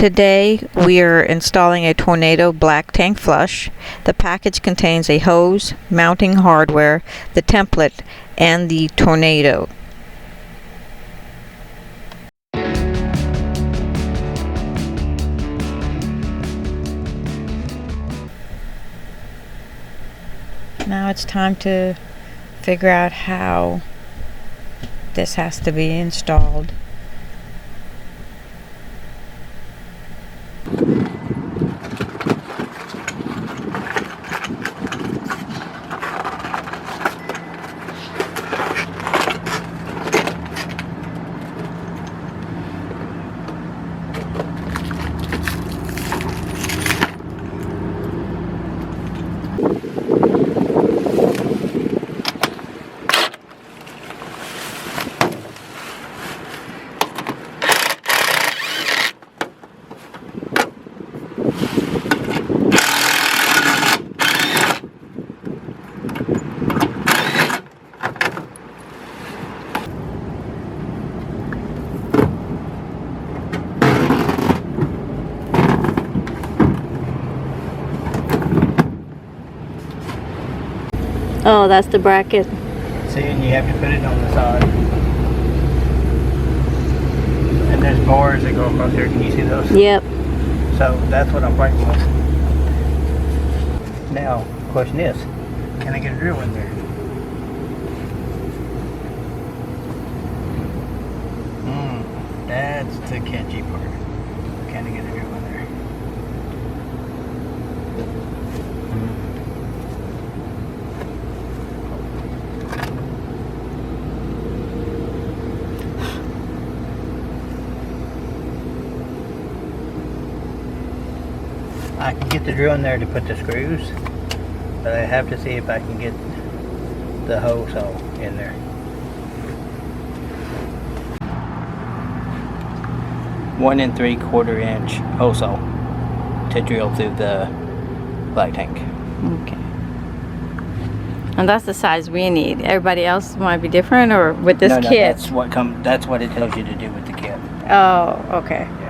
Today we are installing a Tornado black tank flush. The package contains a hose, mounting hardware, the template, and the Tornado. Now it's time to figure out how this has to be installed. Oh, that's the bracket. See, and you have to put it on the side. And there's bars that go across here. Can you see those? Yep. So that's what I'm fighting with. Now, the question is, can I get a drill in there? That's the catchy part. Can I get a drill in there? I can get the drill in there to put the screws, but I have to see if I can get the hose hole in there. One and 3/4 inch hose hole to drill through the black tank. Okay. And that's the size we need. Everybody else might be different, or with this No, kit? that's what it tells you to do with the kit. Oh, okay. Yeah.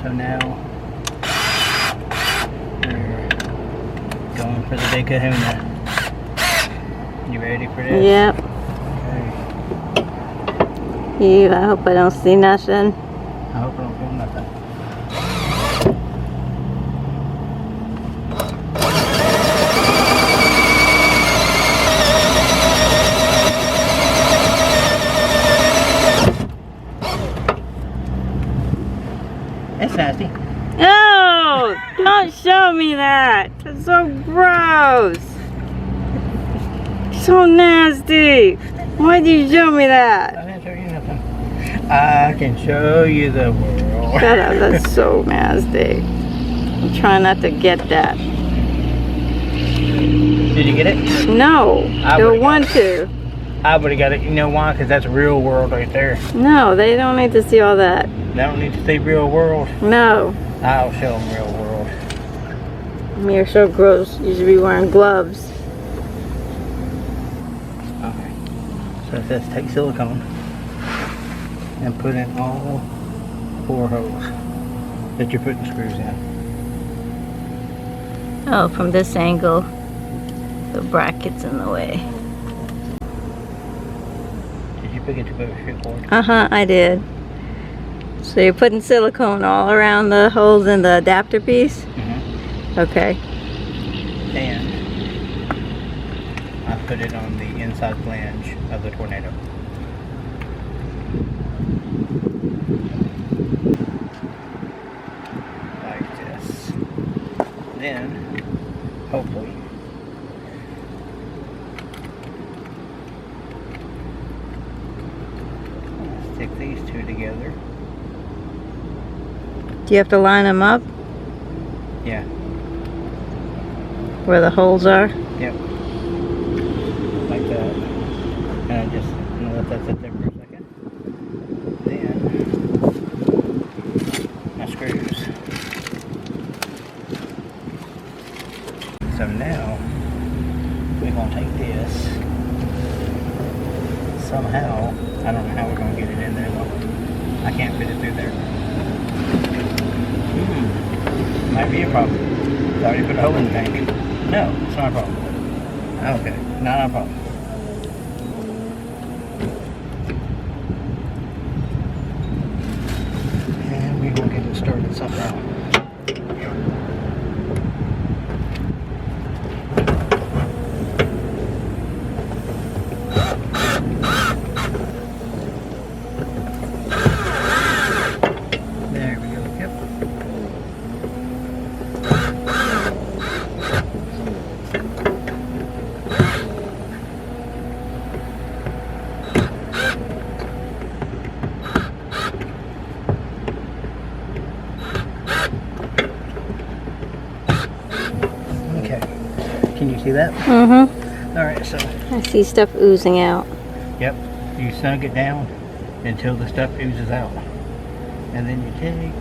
So now we're going for the big kahuna. You ready for this? Yep. Okay. I hope I don't see nothing. I hope I don't feel nothing. That's nasty. Oh, don't show me that. It's so gross. So nasty. Why did you show me that? I didn't show you nothing. I can show you the world. Shut up, that's so nasty. I'm trying not to get that. Did you get it? No, I don't would've want got to. I would have got it. You know why? Because that's real world right there. No, they don't need to see all that. They don't need to see real world. No. I'll show them real world. You're so gross. You should be wearing gloves. Okay. So it says take silicone and put in all 4 holes that you're putting screws in. Oh, from this angle, the bracket's in the way. Did you pick it to a cord? Uh-huh, I did. So you're putting silicone all around the holes in the adapter piece? Mm-hmm. Okay. And I put it on the inside flange of the Tornado. Like this. stick these two together. Do you have to line them up Yeah. where the holes are? Yep. Like that. And I just let that sit there for a second. Then my screws. So now we're gonna take this. Somehow, I don't know how we're gonna get it in there though. I can't fit it through there. Might be a problem. It's already put a hole in the tank. No, it's not a problem. Okay, not a problem. And we will get it started somehow. There we go. Yep. Okay. Can you see that? Mm-hmm. Alright, so I see stuff oozing out. yep, you snug it down until the stuff oozes out. And then you take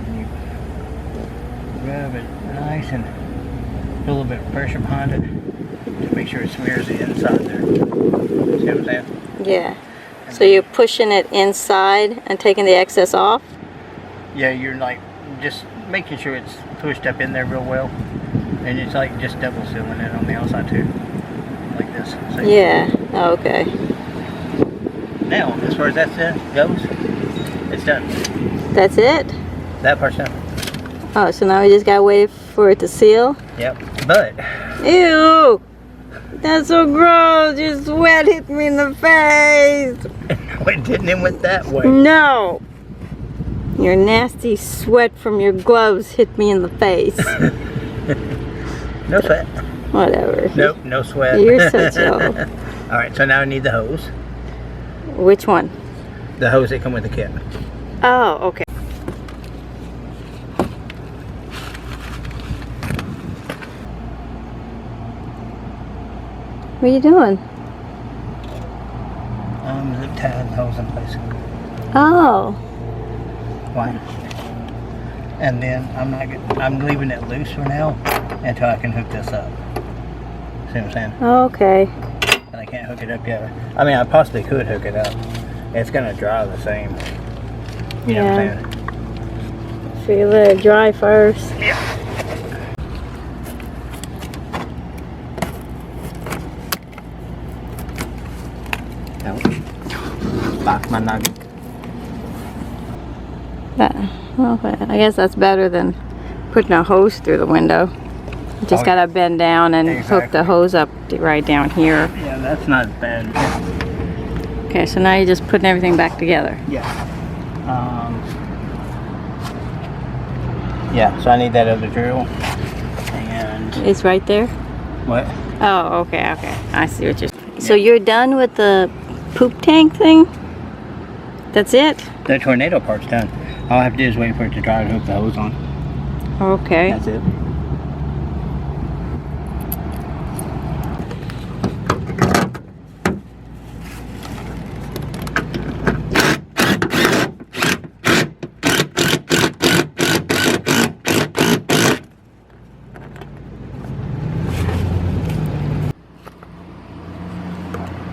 and you rub it nice and put a little bit of pressure behind it to make sure it smears the inside there. See what I'm saying? Yeah. So you're pushing it inside and taking the excess off? Yeah, you're like just making sure it's pushed up in there real well. And it's like just double sealing it on the outside too. Like this. See? Yeah. Oh, okay. Now, as far as that goes, it's done. That's it? That part's done. Oh, so now we just gotta wait for it to seal? Yep. But Ew! That's so gross! Your sweat hit me in the face! no, it didn't. It went that way. No! Your nasty sweat from your gloves hit me in the face. No sweat. Whatever. Nope, no sweat. You're such a... Alright, so now I need the hose. Which one? The hose that come with the kit. Oh, okay. What are you doing? Zip tie the hose in place. Oh. Why? And then I'm leaving it loose for now until I can hook this up. See what I'm saying? Okay. And I can't hook it up yet. I mean, I possibly could hook it up. It's gonna dry the same. You know what I'm saying? So you let it dry first. Yeah. Lock my nugget. Okay. I guess that's better than putting a hose through the window. You just gotta bend down and hook the hose up right down here. Yeah, that's not bad. Okay, so now you're just putting everything back together. Yeah. Yeah, so I need that other drill. And It's right there? what? Oh, okay, okay. I see what you're saying. So you're done with the poop tank thing? That's it? The tornado part's done. All I have to do is wait for it to dry and hook the hose on. Okay. That's it.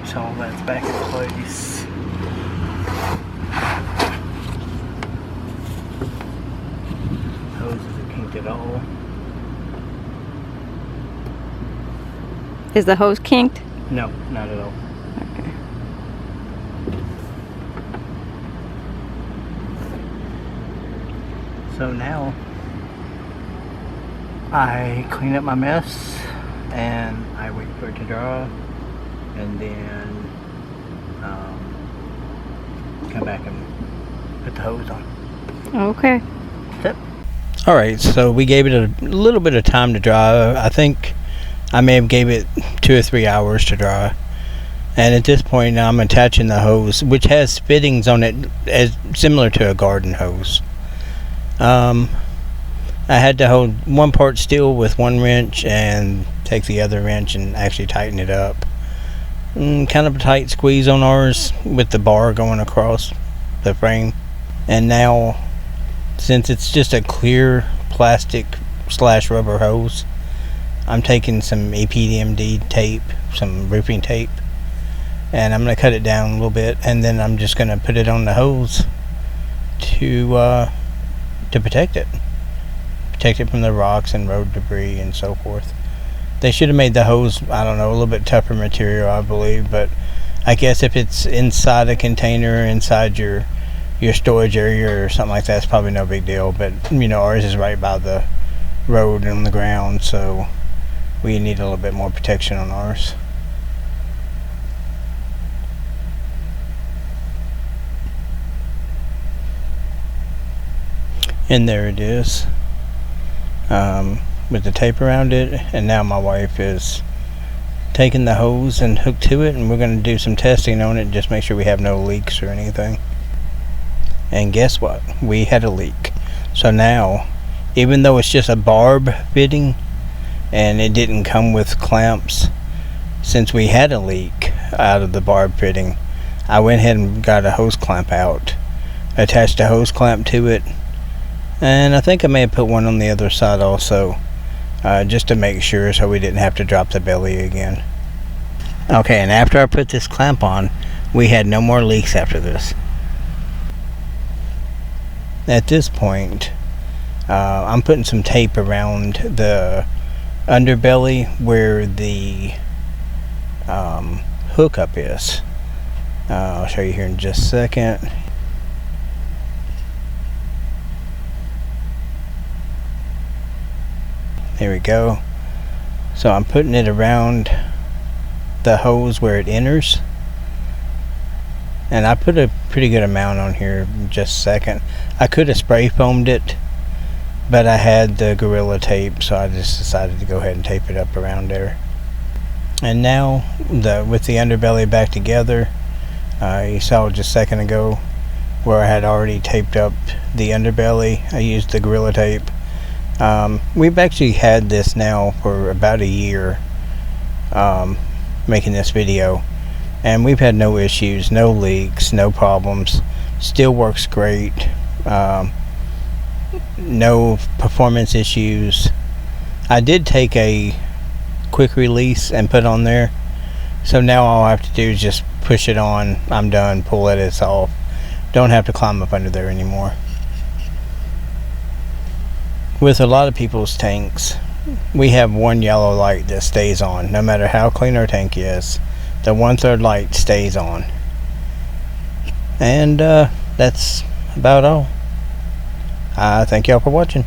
So all that's back in place. Hoses are kinked at all. Is the hose kinked? No, not at all. Okay. So now I clean up my mess and I wait for it to dry and then come back and put the hose on. Okay. That's it. Alright, so we gave it a little bit of time to dry. I think I may have gave it 2 or 3 hours to dry. And at this point now I'm attaching the hose, which has fittings on it as similar to a garden hose. I had to hold one part still with one wrench and take the other wrench and actually tighten it up. Kind of a tight squeeze on ours with the bar going across the frame. And now, since it's just a clear plastic / rubber hose, I'm taking some APDMD tape, some roofing tape, and I'm going to cut it down a little bit, and then I'm just going to put it on the hose to protect it. Protect it from the rocks and road debris and so forth. They should have made the hose, I don't know, a little bit tougher material, I believe, but I guess if it's inside a container, inside your storage area or something like that, it's probably no big deal. But, ours is right by the road and on the ground, so we need a little bit more protection on ours. And there it is, with the tape around it. And now my wife is taking the hose and hooked to it, and we're going to do some testing on it, just make sure we have no leaks or anything. And guess what? We had a leak. So now, even though it's just a barb fitting and it didn't come with clamps, since we had a leak out of the barb fitting, I went ahead and got a hose clamp out, attached a hose clamp to it, and I think I may have put one on the other side also, just to make sure, so we didn't have to drop the belly again. Okay, and after I put this clamp on, we had no more leaks after this. At this point, I'm putting some tape around the underbelly where the hookup is. I'll show you here in just a second. There we go. So I'm putting it around the hose where it enters. And I put a pretty good amount on here in just a second. I could have spray foamed it, but I had the Gorilla Tape, so I just decided to go ahead and tape it up around there. And now, with the underbelly back together, you saw just a second ago where I had already taped up the underbelly. I used the Gorilla Tape. We've actually had this now for about a year, making this video, and we've had no issues, no leaks, no problems. Still works great. No performance issues. I did take a quick release and put on there, so now all I have to do is just push it on. I'm done, pull it, it's off. Don't have to climb up under there anymore. With a lot of people's tanks, we have one yellow light that stays on no matter how clean our tank is. The 1/3 light stays on. And that's about all. Thank y'all for watching.